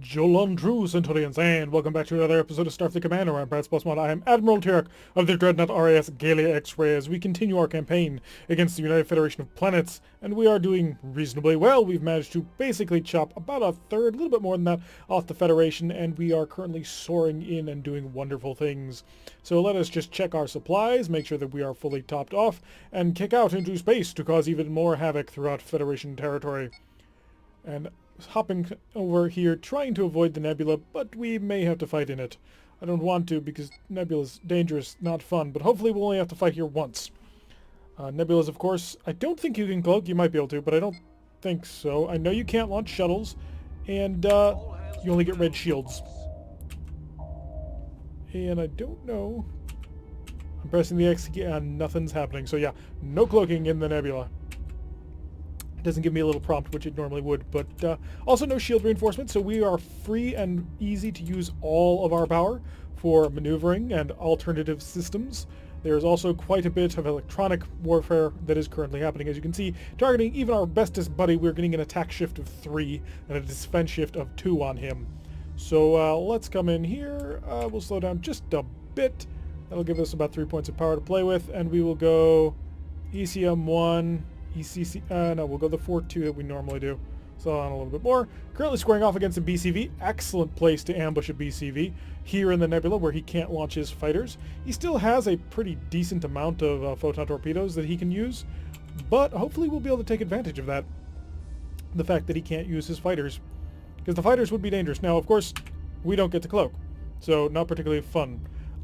Jolan true, Centurions, and welcome back to another episode of Starfleet Command. Orion Pirates Plus Mod. I am Admiral Tyrek of the Dreadnought RAS Galia X-Ray as we continue our campaign against the United Federation of Planets, and we are doing reasonably well. We've managed to basically chop about a third, a little bit more than that, off the Federation, and we are currently soaring in and doing wonderful things. So let us just check our supplies, make sure that we are fully topped off, and kick out into space to cause even more havoc throughout Federation territory. And hopping over here, trying to avoid the nebula, but we may have to fight in it. I don't want to because nebula's dangerous, not fun, but hopefully we'll only have to fight here once. Nebulas, of course, I don't think you can cloak. You might be able to, but I don't think so. I know you can't launch shuttles, and you only get red shields. And I don't know. I'm pressing the X key and nothing's happening. So yeah, no cloaking in the nebula. It doesn't give me a little prompt, which it normally would, but also no shield reinforcement, so we are free and easy to use all of our power for maneuvering and alternative systems. There's also quite a bit of electronic warfare that is currently happening. As you can see, targeting even our bestest buddy, we're getting an attack shift of 3 and a defense shift of 2 on him. So let's come in here. We'll slow down just a bit. That'll give us about 3 points of power to play with, and we will go ECM1, no, we'll go the 4-2 that we normally do. Slow on a little bit more. Currently squaring off against a BCV. Excellent place to ambush a BCV. Here in the nebula where he can't launch his fighters. He still has a pretty decent amount of photon torpedoes that he can use, but hopefully we'll be able to take advantage of that. The fact that he can't use his fighters. Because the fighters would be dangerous. Now, of course, we don't get to cloak, so not particularly fun.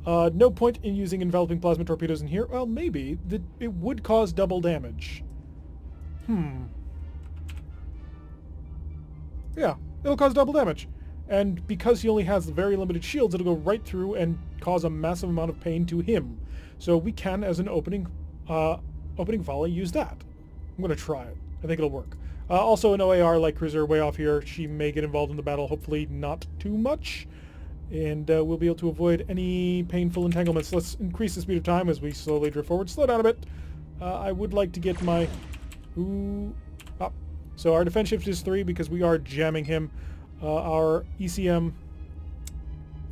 No point in using enveloping plasma torpedoes in here. Well, maybe. It would cause double damage. Yeah, it'll cause double damage. And because he only has very limited shields, it'll go right through and cause a massive amount of pain to him. So we can, as an opening volley, use that. I'm going to try it. I think it'll work. Also an OAR light cruiser way off here. She may get involved in the battle, hopefully not too much. And we'll be able to avoid any painful entanglements. Let's increase the speed of time as we slowly drift forward. Slow down a bit. I would like to get my... up. So our defense shift is 3 because we are jamming him. Our ECM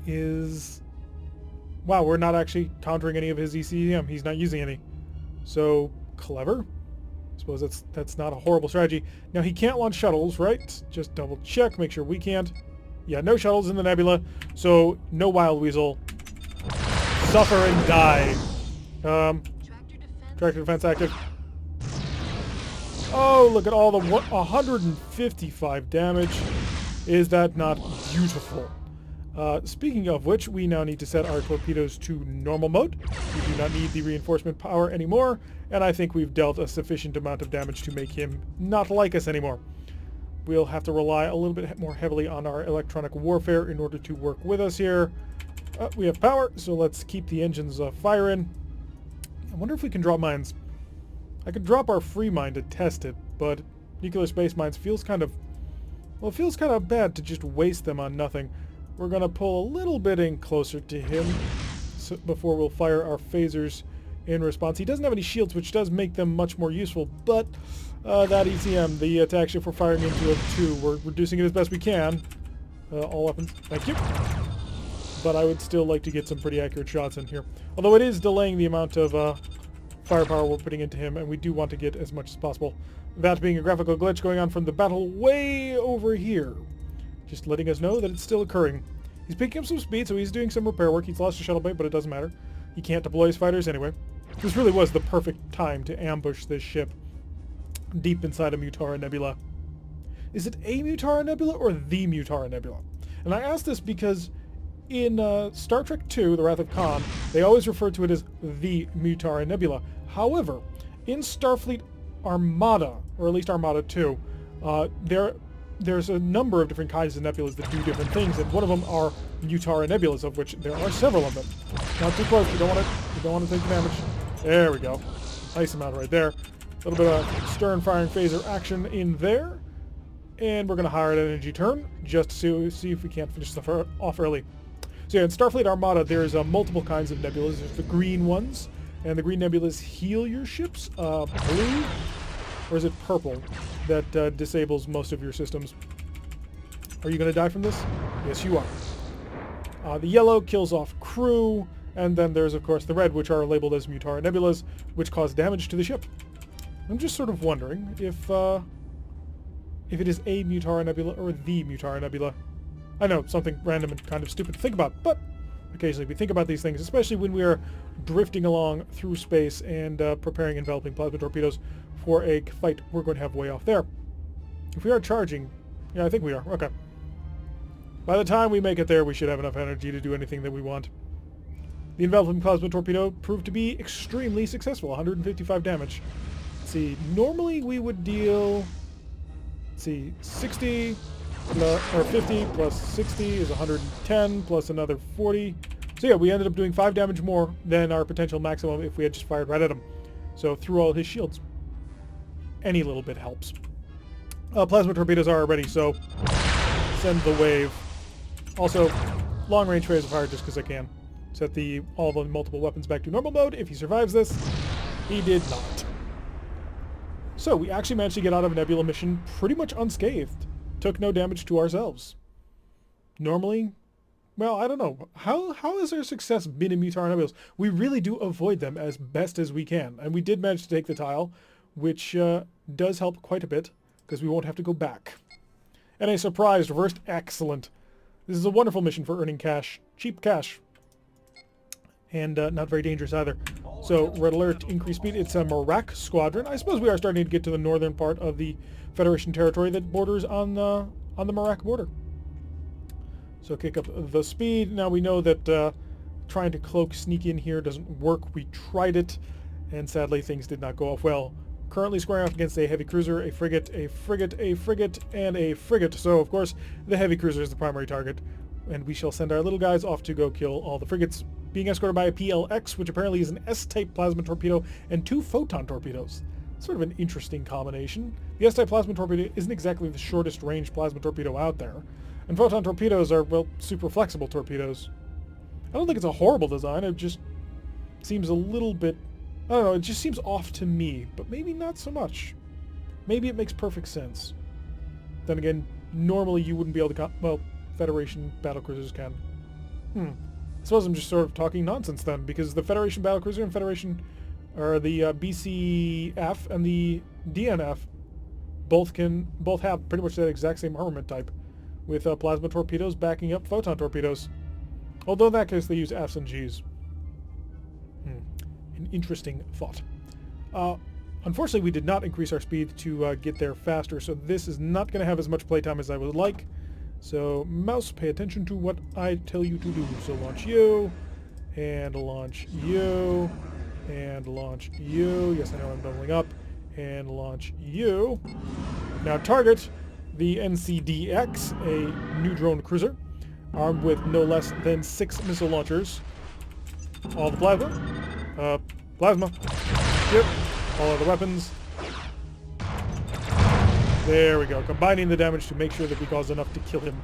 is... Wow, we're not actually countering any of his ECM. He's not using any. So, clever. I suppose that's not a horrible strategy. Now, he can't launch shuttles, right? Just double check, make sure we can't. Yeah, no shuttles in the nebula. So, no Wild Weasel. Suffer and die. Tractor defense active. Oh, look at all the 155 damage. Is that not beautiful? Speaking of which, we now need to set our torpedoes to normal mode. We do not need the reinforcement power anymore, and I think we've dealt a sufficient amount of damage to make him not like us anymore. We'll have to rely a little bit more heavily on our electronic warfare in order to work with us here. We have power, so let's keep the engines firing. I wonder if we can drop mines. I could drop our free mine to test it, but nuclear space mines feels kind of... Well, it feels kind of bad to just waste them on nothing. We're going to pull a little bit in closer to him before we'll fire our phasers in response. He doesn't have any shields, which does make them much more useful, but that ECM, the attack shift we're firing into of 2, we're reducing it as best we can. All weapons, thank you. But I would still like to get some pretty accurate shots in here. Although it is delaying the amount of firepower we're putting into him, and we do want to get as much as possible. That being a graphical glitch going on from the battle way over here. Just letting us know that it's still occurring. He's picking up some speed, so he's doing some repair work. He's lost a shuttle bay, but it doesn't matter. He can't deploy his fighters anyway. This really was the perfect time to ambush this ship deep inside a Mutara Nebula. Is it a Mutara Nebula or the Mutara Nebula? And I ask this because in Star Trek II, The Wrath of Khan, they always refer to it as the Mutara Nebula. However, in Starfleet Armada, or at least Armada 2, there's a number of different kinds of nebulas that do different things, and one of them are Mutara nebulas, of which there are several of them. Not too close. We don't want to take damage. There we go. Nice amount right there. A little bit of stern firing phaser action in there, and we're going to hire an energy turn just to see if we can't finish stuff off early. So yeah, in Starfleet Armada, there's multiple kinds of nebulas. There's the green ones, and the green nebulas heal your ships. Blue, or is it purple, that disables most of your systems. Are you going to die from this? Yes, you are. The yellow kills off crew, and then there's, of course, the red, which are labeled as Mutara nebulas, which cause damage to the ship. I'm just sort of wondering if it is a Mutara nebula or the Mutara nebula. I know, something random and kind of stupid to think about, but occasionally we think about these things, especially when we are drifting along through space and preparing enveloping plasma torpedoes for a fight we're going to have way off there. If we are charging... Yeah, I think we are. Okay. By the time we make it there, we should have enough energy to do anything that we want. The enveloping plasma torpedo proved to be extremely successful, 155 damage. Let's see, normally we would deal... Let's see, 60... or 50 plus 60 is 110 plus another 40. So yeah, we ended up doing 5 damage more than our potential maximum if we had just fired right at him. So through all his shields. Any little bit helps. Plasma torpedoes are ready, so send the wave. Also, long-range phase of fire just because I can. Set all the multiple weapons back to normal mode if he survives this. He did not. So we actually managed to get out of a nebula mission pretty much unscathed. Took no damage to ourselves. Normally, well, I don't know. How has our success been in Mutara nebulas? We really do avoid them as best as we can. And we did manage to take the tile, which does help quite a bit, because we won't have to go back. And a surprise reversed. Excellent. This is a wonderful mission for earning cash. Cheap cash. And not very dangerous either. So, red alert, increased speed. It's a Marak squadron. I suppose we are starting to get to the northern part of the Federation territory that borders on the Marak border. So kick up the speed. Now we know that trying to cloak sneak in here doesn't work. We tried it, and sadly things did not go off well. Currently squaring off against a heavy cruiser, a frigate, a frigate, a frigate, and a frigate. So of course the heavy cruiser is the primary target, and we shall send our little guys off to go kill all the frigates, being escorted by a PLX, which apparently is an S-type plasma torpedo, and 2 photon torpedoes. Sort of an interesting combination. The S-type plasma torpedo isn't exactly the shortest range plasma torpedo out there, and photon torpedoes are, well, super flexible torpedoes. I don't think it's a horrible design, it just seems a little bit, I don't know, it just seems off to me, but maybe not so much. Maybe it makes perfect sense. Then again, normally you wouldn't be able to, well, Federation battlecruisers can. I suppose I'm just sort of talking nonsense then, because the Federation battlecruiser and Federation, or the BCF and the DNF, both have pretty much that exact same armament type, with plasma torpedoes backing up photon torpedoes. Although in that case they use Fs and Gs. An interesting thought. Unfortunately, we did not increase our speed to get there faster, so this is not going to have as much playtime as I would like. So, mouse, pay attention to what I tell you to do. So launch you, and launch you, and launch you. Yes, I know I'm doubling up. And launch you. Now target the NCDX, a new drone cruiser, armed with no less than 6 missile launchers. All the plasma. Plasma. Yep. All other weapons. There we go. Combining the damage to make sure that we cause enough to kill him.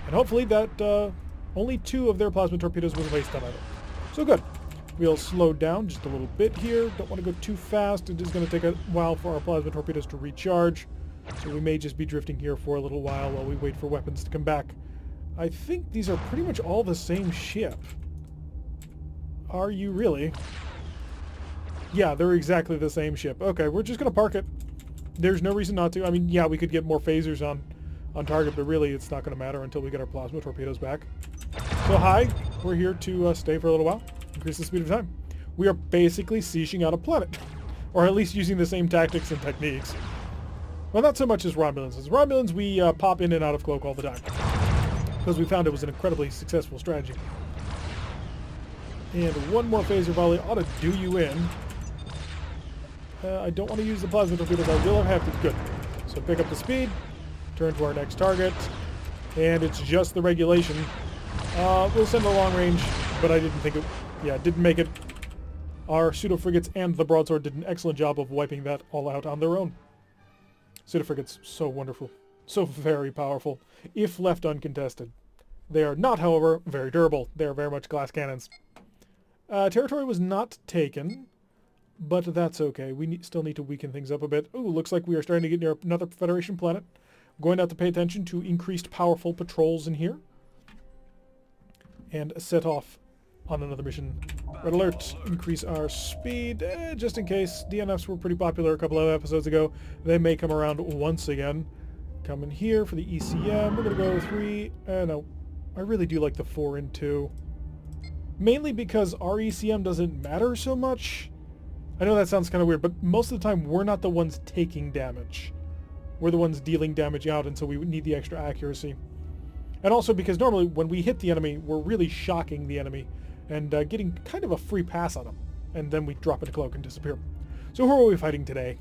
And hopefully that only 2 of their plasma torpedoes was wasted on either. So good. We'll slow down just a little bit here. Don't want to go too fast. It is going to take a while for our plasma torpedoes to recharge. So we may just be drifting here for a little while we wait for weapons to come back. I think these are pretty much all the same ship. Are you really? Yeah, they're exactly the same ship. Okay, we're just going to park it. There's no reason not to. I mean, yeah, we could get more phasers on target, but really it's not going to matter until we get our plasma torpedoes back. So hi, we're here to stay for a little while. Increase the speed of time. We are basically sieging out a planet. Or at least using the same tactics and techniques. Well, not so much as Romulans. As Romulans, we pop in and out of cloak all the time. Because we found it was an incredibly successful strategy. And one more phaser volley ought to do you in. I don't want to use the plasma torpedoes. I will have to. Good. So pick up the speed. Turn to our next target. And it's just the regulation. We'll send a long range, but I didn't think it... Yeah, didn't make it. Our pseudo-frigates and the broadsword did an excellent job of wiping that all out on their own. Pseudo-frigates, so wonderful. So very powerful, if left uncontested. They are not, however, very durable. They are very much glass cannons. Territory was not taken, but that's okay. We still need to weaken things up a bit. Ooh, looks like we are starting to get near another Federation planet. Going to have to pay attention to increased powerful patrols in here. And set off on another mission. Red alert, increase our speed, just in case. DNFs were pretty popular a couple of episodes ago. They may come around once again. Coming here for the ECM. We're going to go 3. No, I really do like the 4 and 2. Mainly because our ECM doesn't matter so much. I know that sounds kind of weird, but most of the time we're not the ones taking damage. We're the ones dealing damage out, and so we would need the extra accuracy. And also because normally when we hit the enemy, we're really shocking the enemy and getting kind of a free pass on them. And then we drop into cloak and disappear. So who are we fighting today?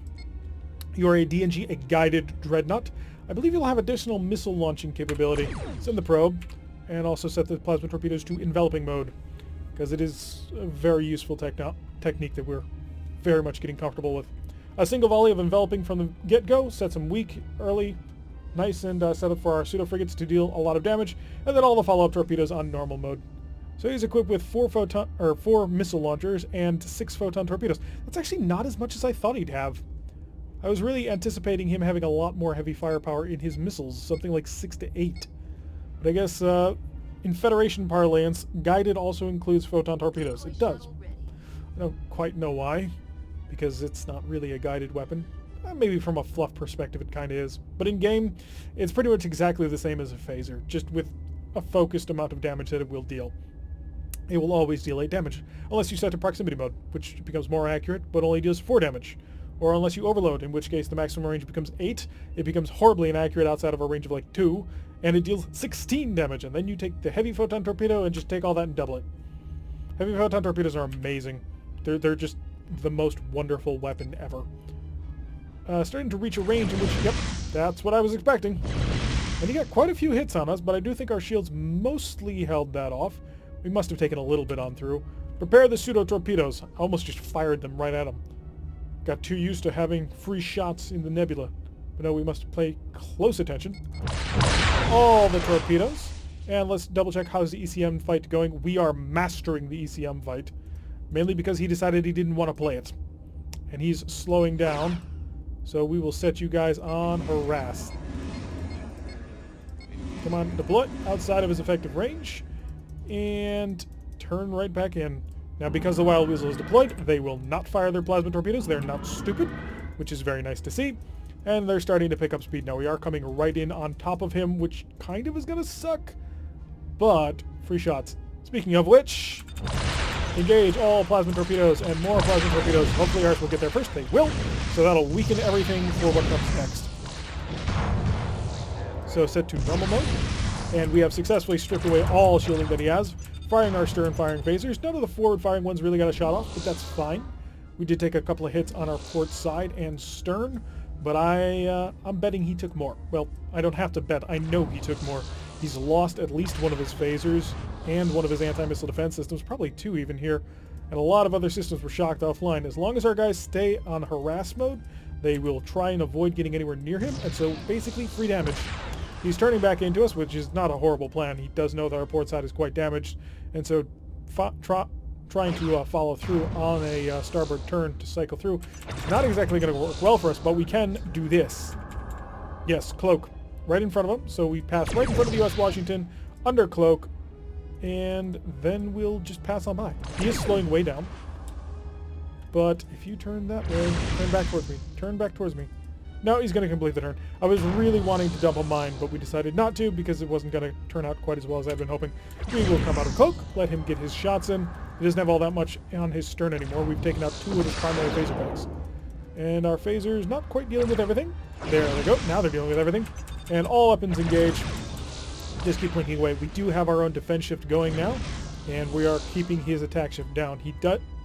You are a DNG, a guided dreadnought. I believe you'll have additional missile launching capability. Send the probe, and also set the plasma torpedoes to enveloping mode, because it is a very useful technique that we're very much getting comfortable with. A single volley of enveloping from the get-go sets them weak early. Nice and set up for our pseudo-frigates to deal a lot of damage, and then all the follow-up torpedoes on normal mode. So he's equipped with 4 missile launchers and 6 photon torpedoes. That's actually not as much as I thought he'd have. I was really anticipating him having a lot more heavy firepower in his missiles, something like 6 to 8. But I guess in Federation parlance, guided also includes photon torpedoes. It does. I don't quite know why, because it's not really a guided weapon. Maybe from a fluff perspective it kind of is. But in game, it's pretty much exactly the same as a phaser, just with a focused amount of damage that it will deal. It will always deal 8 damage, unless you set to proximity mode, which becomes more accurate, but only deals 4 damage. Or unless you overload, in which case the maximum range becomes 8, it becomes horribly inaccurate outside of a range of like 2, and it deals 16 damage, and then you take the heavy photon torpedo and just take all that and double it. Heavy photon torpedoes are amazing. They're just the most wonderful weapon ever. Starting to reach a range in which, yep, that's what I was expecting. And he got quite a few hits on us, but I do think our shields mostly held that off. We must have taken a little bit on through. Prepare the pseudo-torpedoes. I almost just fired them right at him. Got too used to having free shots in the nebula. But no, we must pay close attention. All the torpedoes. And let's double check how's the ECM fight going. We are mastering the ECM fight. Mainly because he decided he didn't want to play it. And he's slowing down. So we will set you guys on harass. Come on, deploy outside of his effective range. And turn right back in. Now because the Wild Weasel is deployed, they will not fire their plasma torpedoes. They're not stupid, which is very nice to see. And they're starting to pick up speed. Now we are coming right in on top of him, which kind of is going to suck. But free shots. Speaking of which, engage all plasma torpedoes and more plasma torpedoes. Hopefully ours will get there first. They will. So that'll weaken everything for what comes next. So set to normal mode. And we have successfully stripped away all shielding that he has. Firing our stern firing phasers. None of the forward firing ones really got a shot off, but that's fine. We did take a couple of hits on our port side and stern, but I'm betting he took more. Well, I don't have to bet. I know he took more. He's lost at least one of his phasers and one of his anti-missile defense systems, probably 2 even here, and a lot of other systems were shocked offline. As long as our guys stay on harass mode, they will try and avoid getting anywhere near him, and so basically free damage. He's turning back into us, which is not a horrible plan. He does know that our port side is quite damaged, and so trying to follow through on a starboard turn to cycle through is not exactly going to work well for us, but we can do this. Yes, cloak. Right in front of him, so we pass right in front of the U.S. Washington, under cloak, and then we'll just pass on by. He is slowing way down, but if you turn that way, turn back towards me. Turn back towards me. No, he's going to complete the turn. I was really wanting to dump a mine, but we decided not to because it wasn't going to turn out quite as well as I'd been hoping. We will come out of cloak, let him get his shots in. He doesn't have all that much on his stern anymore. We've taken out 2 of his primary phaser packs. And our phasers not quite dealing with everything. There they go. Now they're dealing with everything. And all weapons engage. Just keep blinking away. We do have our own defense shift going now, and we are keeping his attack shift down. He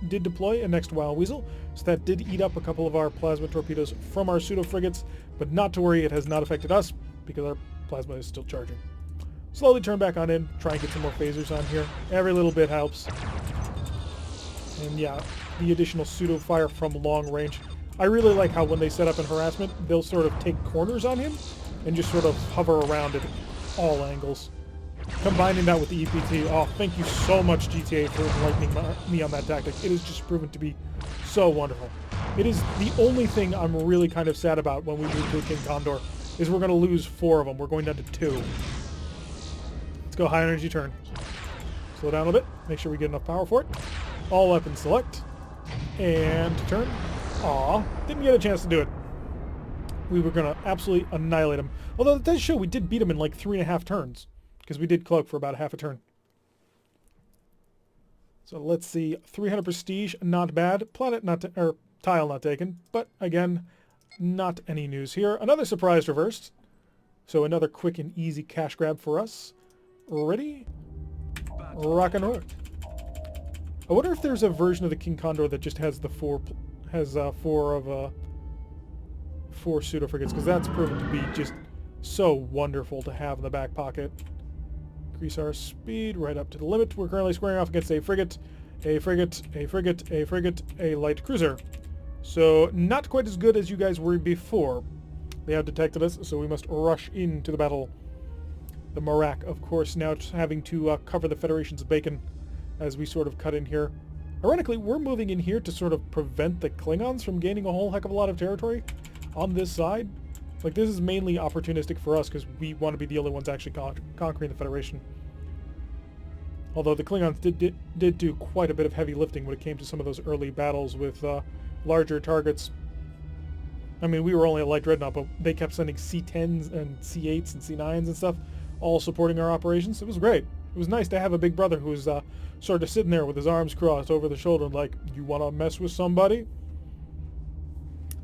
did deploy a next Wild Weasel, so that did eat up a couple of our plasma torpedoes from our pseudo-frigates, but not to worry, it has not affected us because our plasma is still charging. Slowly turn back on in, try and get some more phasers on here. Every little bit helps. And yeah, the additional pseudo-fire from long range. I really like how when they set up in harassment, they'll sort of take corners on him and just sort of hover around at all angles. Combining that with the EPT, oh, thank you so much, GTA, for enlightening me on that tactic. It has just proven to be so wonderful. It is the only thing I'm really kind of sad about when we move to a King Condor, is we're going to lose 4 of them. We're going down to 2. Let's go high energy turn. Slow down a bit. Make sure we get enough power for it. All weapons select. And turn. Aw, didn't get a chance to do it. We were going to absolutely annihilate him. Although it does show we did beat him in like 3.5 turns. Because we did cloak for about half a turn. So let's see. 300 prestige, not bad. Planet not or tile not taken. But again, not any news here. Another surprise reversed. So another quick and easy cash grab for us. Ready? Rock and roll. I wonder if there's a version of the King Condor that just has the 4 pseudo frigates, because that's proven to be just so wonderful to have in the back pocket. Increase our speed right up to the limit. We're currently squaring off against a frigate, a frigate, a frigate, a frigate, a light cruiser. So not quite as good as you guys were before. They have detected us, so we must rush into the battle. The Marak, of course, now having to cover the Federation's bacon as we sort of cut in here. Ironically, we're moving in here to sort of prevent the Klingons from gaining a whole heck of a lot of territory on this side. Like, this is mainly opportunistic for us because we want to be the only ones actually conquering the Federation. Although the Klingons did do quite a bit of heavy lifting when it came to some of those early battles with larger targets. I mean, we were only a light dreadnought, but they kept sending C-10s and C-8s and C-9s and stuff, all supporting our operations. It was great. It was nice to have a big brother who was sort of sitting there with his arms crossed over the shoulder like, you want to mess with somebody?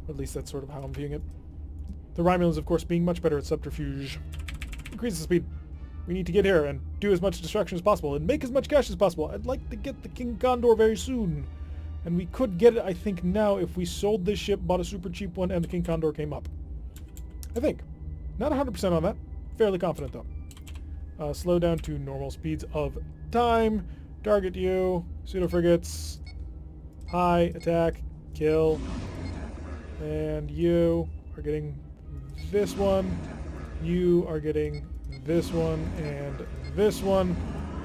At least that's sort of how I'm viewing it. The Romulans, of course, being much better at subterfuge. Increase the speed. We need to get here and do as much destruction as possible and make as much cash as possible. I'd like to get the King Condor very soon. And we could get it, I think, now if we sold this ship, bought a super cheap one, and the King Condor came up. I think. Not 100% on that. Fairly confident, though. Slow down to normal speeds of time. Target you. Pseudo frigates. High. Attack. Kill. And you are getting this one. You are getting this one and this one.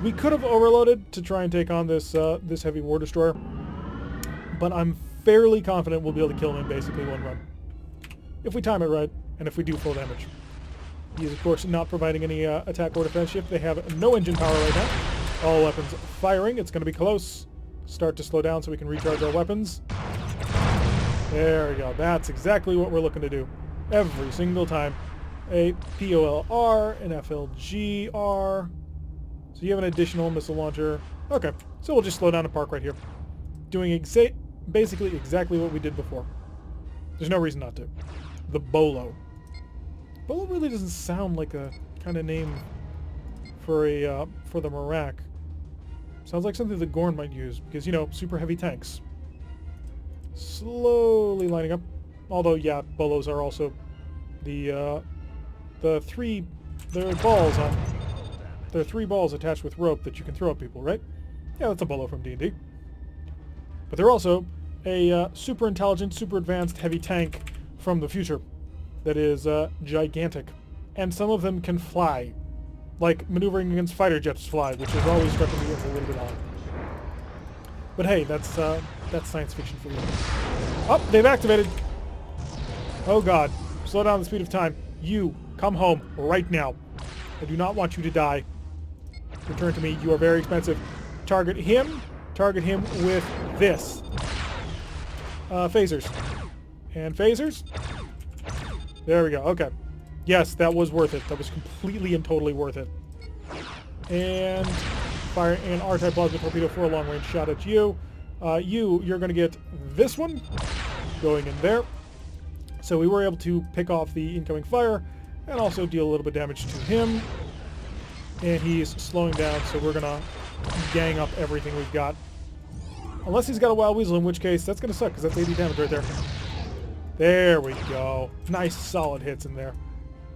We could have overloaded to try and take on this this heavy war destroyer, but I'm fairly confident we'll be able to kill him in basically one run. If we time it right, and if we do full damage. He is, of course, not providing any attack or defense ship. They have no engine power right now. All weapons firing. It's going to be close. Start to slow down so we can recharge our weapons. There we go. That's exactly what we're looking to do. Every single time. A POLR, an FLGR. So you have an additional missile launcher. Okay, so we'll just slow down and park right here. Doing basically exactly what we did before. There's no reason not to. The Bolo. Bolo really doesn't sound like a kind of name for the Marak. Sounds like something the Gorn might use because, you know, super heavy tanks. Slowly lining up. Although, yeah, Bolos are also the three balls attached with rope that you can throw at people, right? Yeah, that's a Bolo from D&D. But they're also a super intelligent, super advanced heavy tank from the future that is gigantic. And some of them can fly, like maneuvering against fighter jets fly, which has always struck me as a little bit odd. But hey, that's science fiction for you. Oh, they've activated. Oh god. Slow down the speed of time. You, come home right now. I do not want you to die. Return to me. You are very expensive. Target him. Target him with this. Phasers. And phasers. There we go. Okay. Yes, that was worth it. That was completely and totally worth it. And fire an R-type plasma torpedo for a long-range shot at you. You're going to get this one going in there. So we were able to pick off the incoming fire and also deal a little bit of damage to him. And he's slowing down, so we're going to gang up everything we've got. Unless he's got a Wild Weasel, in which case that's going to suck because that's 80 damage right there. There we go. Nice solid hits in there.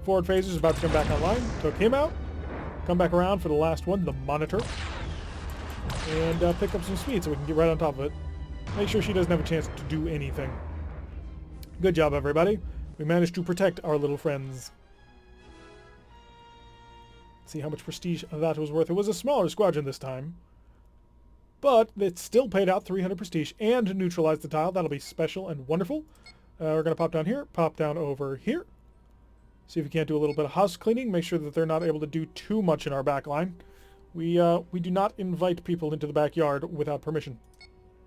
Forward phaser is about to come back online. Took him out. Come back around for the last one, the Monitor. And pick up some speed so we can get right on top of it. Make sure she doesn't have a chance to do anything. Good job, everybody. We managed to protect our little friends. See how much prestige that was worth. It was a smaller squadron this time. But it still paid out 300 prestige and neutralized the tile. That'll be special and wonderful. We're going to pop down here, pop down over here. See if we can't do a little bit of house cleaning. Make sure that they're not able to do too much in our back line. We do not invite people into the backyard without permission.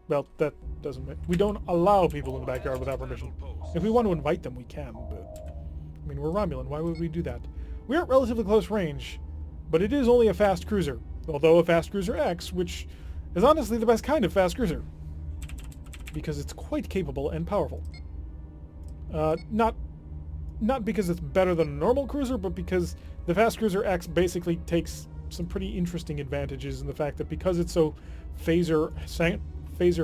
Well, that doesn't make... We don't allow people in the backyard without permission. If we want to invite them, we can, but... I mean, we're Romulan. Why would we do that? We are at relatively close range, but it is only a fast cruiser. Although a fast cruiser X, which is honestly the best kind of fast cruiser. Because it's quite capable and powerful. Not because it's better than a normal cruiser, but because the fast cruiser X basically takes some pretty interesting advantages in the fact that because it's so phaser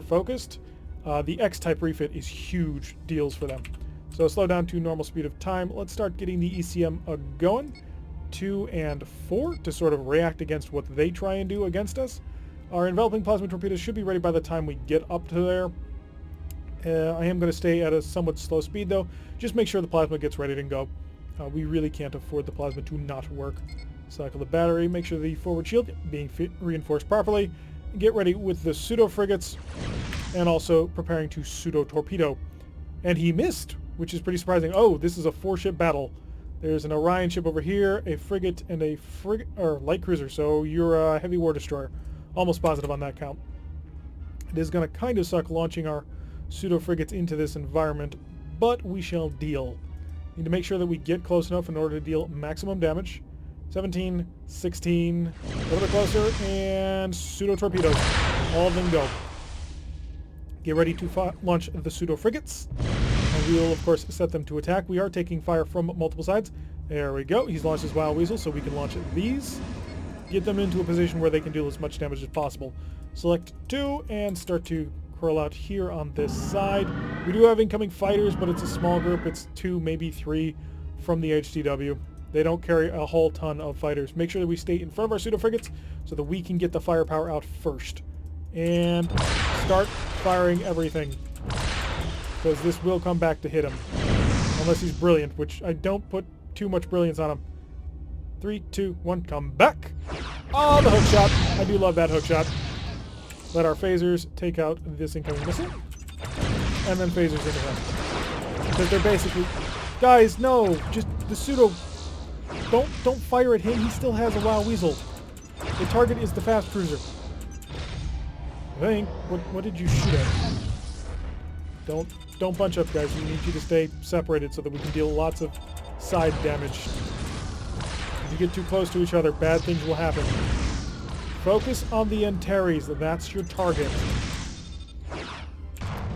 focused, the X-type refit is huge deals for them. So slow down to normal speed of time. Let's start getting the ECM going. 2 and 4 to sort of react against what they try and do against us. Our enveloping plasma torpedoes should be ready by the time we get up to there. I am going to stay at a somewhat slow speed though. Just make sure the plasma gets ready to go. We really can't afford the plasma to not work. Cycle the battery, make sure the forward shield being reinforced properly. Get ready with the pseudo frigates and also preparing to pseudo torpedo. And he missed, which is pretty surprising. Oh, this is a 4-ship battle. There's an Orion ship over here, a frigate, and a light cruiser. So you're a heavy war destroyer. Almost positive on that count. It is going to kind of suck launching our pseudo frigates into this environment, but we shall deal. Need to make sure that we get close enough in order to deal maximum damage. 17, 16, a little bit closer, and pseudo torpedoes. All of them go. Get ready to launch the pseudo frigates. And we will, of course, set them to attack. We are taking fire from multiple sides. There we go. He's launched his Wild Weasel, so we can launch these. Get them into a position where they can deal as much damage as possible. Select 2 and start to curl out here on this side. We do have incoming fighters, but it's a small group. It's 2, maybe 3 from the HTW. They don't carry a whole ton of fighters. Make sure that we stay in front of our pseudo frigates so that we can get the firepower out first. And start firing everything, because this will come back to hit him. Unless he's brilliant, which I don't put too much brilliance on him. 3, 2, 1, come back! Oh, the hook shot! I do love that hook shot. Let our phasers take out this incoming missile. And then phasers into him. Because they're basically... Guys, no! Just the pseudo... Don't fire at him. He still has a Wild Weasel. The target is the fast cruiser. I think. What did you shoot at? Don't bunch up, guys. We need you to stay separated so that we can deal lots of side damage. If you get too close to each other, bad things will happen. Focus on the Antares. That's your target.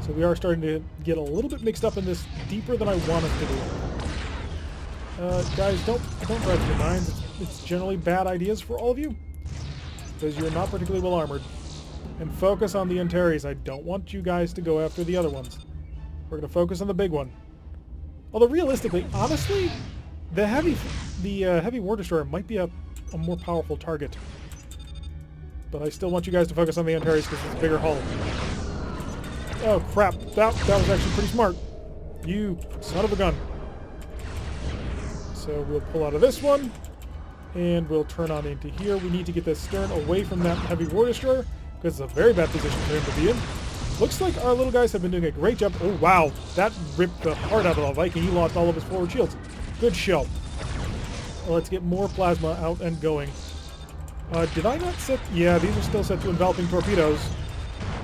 So we are starting to get a little bit mixed up in this deeper than I want us to do. Guys, don't drive to your minds. It's generally bad ideas for all of you, because you're not particularly well armored. And focus on the Antares. I don't want you guys to go after the other ones. We're going to focus on the big one. Although realistically, honestly, the heavy war destroyer might be a more powerful target. But I still want you guys to focus on the Antares because it's a bigger hull. Oh crap! That was actually pretty smart. You son of a gun. So we'll pull out of this one, and we'll turn on into here. We need to get the stern away from that heavy war destroyer, because it's a very bad position for him to be in. Looks like our little guys have been doing a great job. Oh, wow. That ripped the heart out of the Viking. He lost all of his forward shields. Good show. Well, let's get more plasma out and going. Did I not set... Yeah, these are still set to enveloping torpedoes.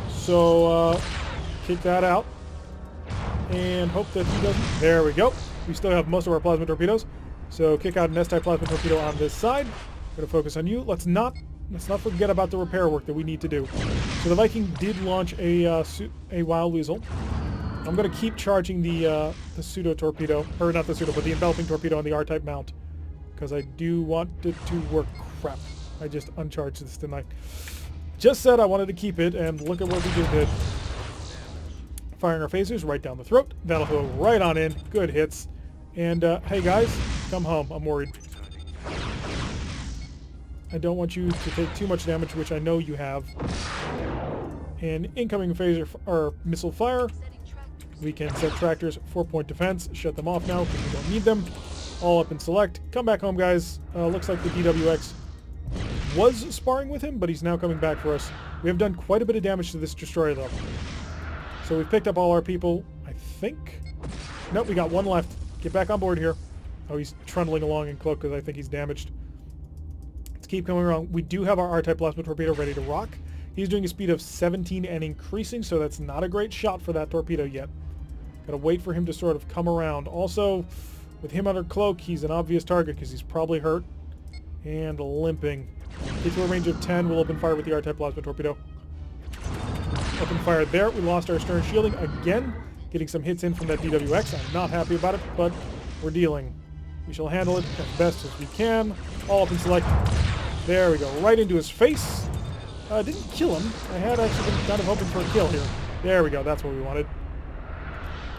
So, kick that out. And hope that he doesn't... There we go. We still have most of our plasma torpedoes. So kick out an S-type plasma torpedo on this side. Going to focus on you. Let's not forget about the repair work that we need to do. So the Viking did launch a Wild Weasel. I'm going to keep charging the pseudo torpedo, or not the pseudo, but the enveloping torpedo on the R-type mount, because I do want it to work. Crap! I just uncharged this, didn't I? Just said I wanted to keep it, and look at what we just did. Firing our phasers right down the throat. That'll go right on in. Good hits. And hey guys, come home. I'm worried. I don't want you to take too much damage, which I know you have. And incoming phaser or missile fire. We can set tractors 4-point defense. Shut them off now because we don't need them. All up and select. Come back home, guys. Looks like the DWX was sparring with him, but he's now coming back for us. We have done quite a bit of damage to this destroyer, though. So we've picked up all our people, I think. Nope, we got one left. Get back on board here. Oh, he's trundling along in cloak because I think he's damaged. Let's keep coming around. We do have our R-type plasma torpedo ready to rock. He's doing a speed of 17 and increasing, so that's not a great shot for that torpedo yet. Gotta wait for him to sort of come around. Also, with him under cloak, he's an obvious target because he's probably hurt and limping. Get to a range of 10, we'll open fire with the R-type plasma torpedo. Open fire there. We lost our stern shielding again, getting some hits in from that DWX. I'm not happy about it, but we're dealing. We shall handle it as best as we can. All up and select. There we go, right into his face. Didn't kill him. I had actually been kind of hoping for a kill here. There we go, that's what we wanted.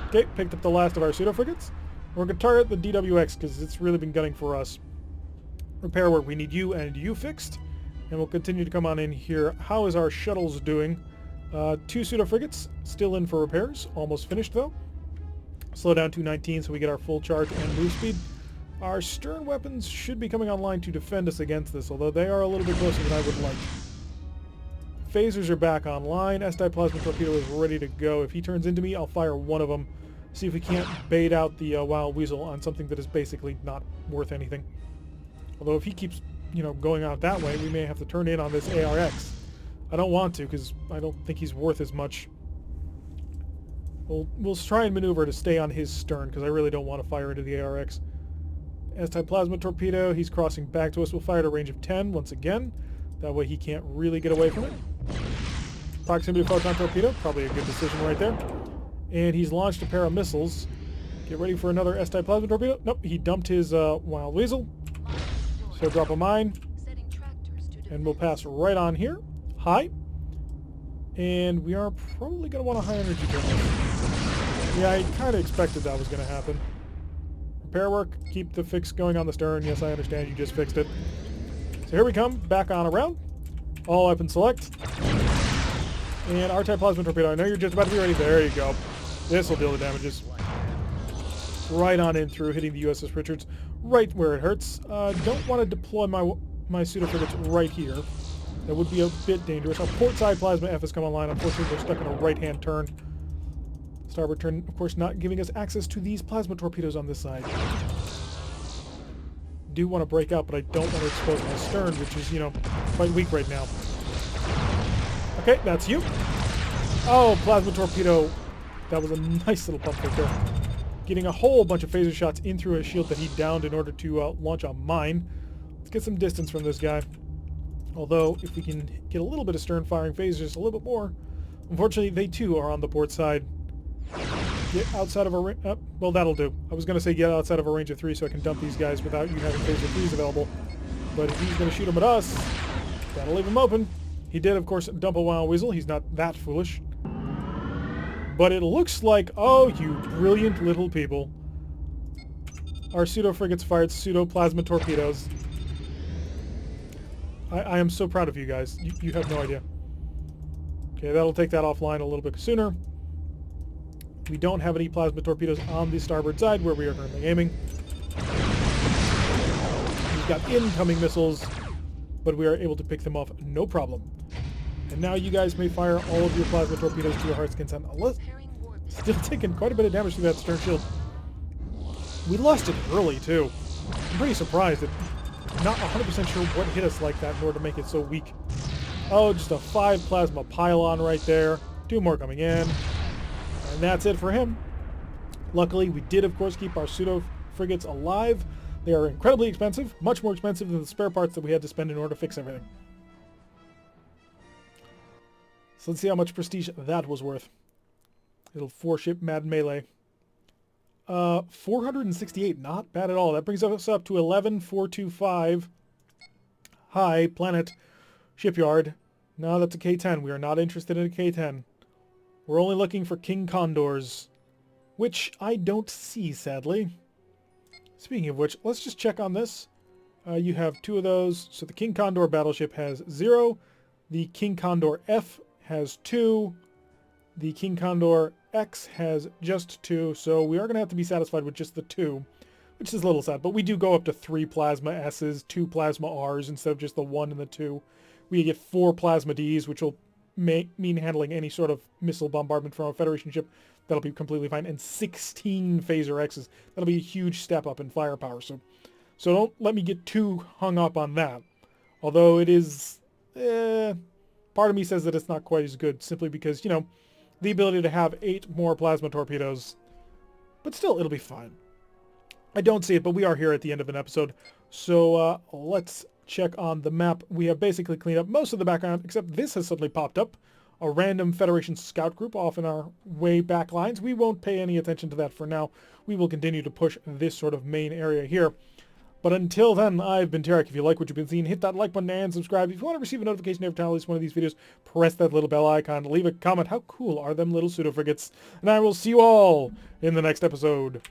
Okay, picked up the last of our pseudo-frigates. We're going to target the DWX because it's really been gunning for us. Repair work, we need you and you fixed. And we'll continue to come on in here. How is our shuttles doing? 2 pseudo-frigates still in for repairs. Almost finished though. Slow down to 19 so we get our full charge and move speed. Our stern weapons should be coming online to defend us against this, although they are a little bit closer than I would like. Phasers are back online. S-type plasma torpedo is ready to go. If he turns into me, I'll fire one of them. See if we can't bait out the Wild Weasel on something that is basically not worth anything. Although if he keeps, going out that way, we may have to turn in on this ARX. I don't want to because I don't think he's worth as much. We'll try and maneuver to stay on his stern because I really don't want to fire into the ARX. S-type plasma torpedo, he's crossing back to us. We'll fire at a range of 10 once again. That way he can't really get away from it. Proximity photon torpedo, probably a good decision right there. And he's launched a pair of missiles. Get ready for another S-type plasma torpedo. Nope, he dumped his Wild Weasel. So drop a mine. And we'll pass right on here. High. And we are probably going to want a high energy turn. Yeah, I kind of expected that was going to happen. Repair work, keep the fix going on the stern. Yes, I understand you just fixed it. So here we come, back on around. All weapon select. And R-type plasma torpedo. I know you're just about to be ready. There you go. This will deal the damages. Right on in through, hitting the USS Richards right where it hurts. Don't want to deploy my pseudo-frigates right here. That would be a bit dangerous. Our port side plasma F has come online. Unfortunately, we're stuck in a right-hand turn. Starboard turn, of course, not giving us access to these plasma torpedoes on this side. Do want to break out, but I don't want to expose my stern, which is, quite weak right now. Okay, that's you. Oh, plasma torpedo. That was a nice little pump right there. Getting a whole bunch of phaser shots in through a shield that he downed in order to launch a mine. Let's get some distance from this guy. Although, if we can get a little bit of stern firing phasers, a little bit more. Unfortunately, they too are on the port side. Get outside of a range. Well, that'll do. I was going to say get outside of a range of 3 so I can dump these guys without you having phaser 3s available. But if he's going to shoot them at us, that'll leave him open. He did, of course, dump a Wild Weasel. He's not that foolish. But it looks like, oh, you brilliant little people. Our pseudo-frigates fired pseudo-plasma torpedoes. I am so proud of you guys. You have no idea. Okay, that'll take that offline a little bit sooner. We don't have any plasma torpedoes on the starboard side where we are currently aiming. We've got incoming missiles, but we are able to pick them off no problem. And now you guys may fire all of your plasma torpedoes to your heart's content. Still taking quite a bit of damage through that stern shield. We lost it early, too. I'm pretty surprised that not 100% sure what hit us like that in order to make it so weak. Oh, just a 5 plasma pylon right there. 2 more coming in. And that's it for him. Luckily, we did, of course, keep our pseudo-frigates alive. They are incredibly expensive, much more expensive than the spare parts that we had to spend in order to fix everything. So let's see how much prestige that was worth. Little 4-ship Mad Melee. 468, not bad at all. That brings us up to 11425. High Planet Shipyard. No, that's a K-10. We are not interested in a K-10. We're only looking for King Condors, which I don't see, sadly. Speaking of which, let's just check on this. You have 2 of those. So the King Condor battleship has 0. The King Condor F has 2. The King Condor X has just 2. So we are going to have to be satisfied with just the 2, which is a little sad. But we do go up to 3 Plasma S's, 2 Plasma R's instead of just the 1 and the 2. We get 4 Plasma D's, which will mean handling any sort of missile bombardment from a Federation ship. That'll be completely fine. And 16 Phaser X's. That'll be a huge step up in firepower. So don't let me get too hung up on that. Although it is... part of me says that it's not quite as good, simply because, you know, the ability to have 8 more plasma torpedoes. But still, it'll be fine. I don't see it, but we are here at the end of an episode. So let's check on the map. We have basically cleaned up most of the background, except this has suddenly popped up. A random Federation scout group off in our way back lines. We won't pay any attention to that for now. We will continue to push this sort of main area here. But until then, I've been Tarek. If you like what you've been seeing, hit that like button and subscribe. If you want to receive a notification every time I release one of these videos, press that little bell icon. Leave a comment. How cool are them little pseudo frigates? And I will see you all in the next episode.